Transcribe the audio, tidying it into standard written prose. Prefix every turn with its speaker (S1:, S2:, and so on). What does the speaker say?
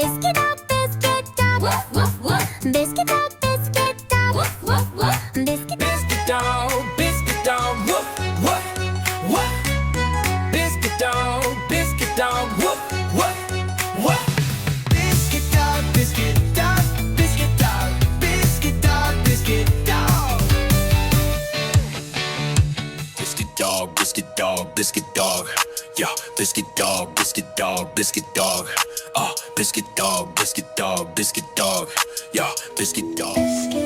S1: Biscuit dog, biscuit dog. Woof, woof, woof. Biscuit dog, biscuit dog. Woof, woof, woof. Biscuit
S2: dog, woof, woof, woof. Biscuit dog, woof, woof, woof. Biscuit dog, biscuit dog, biscuit dog, biscuit dog, biscuit dog. Biscuit dog, biscuit dog, biscuit dog. Yeah, biscuit dog, biscuit dog, biscuit dog. Biscuit dog, biscuit dog, biscuit dog. Yeah, biscuit dog.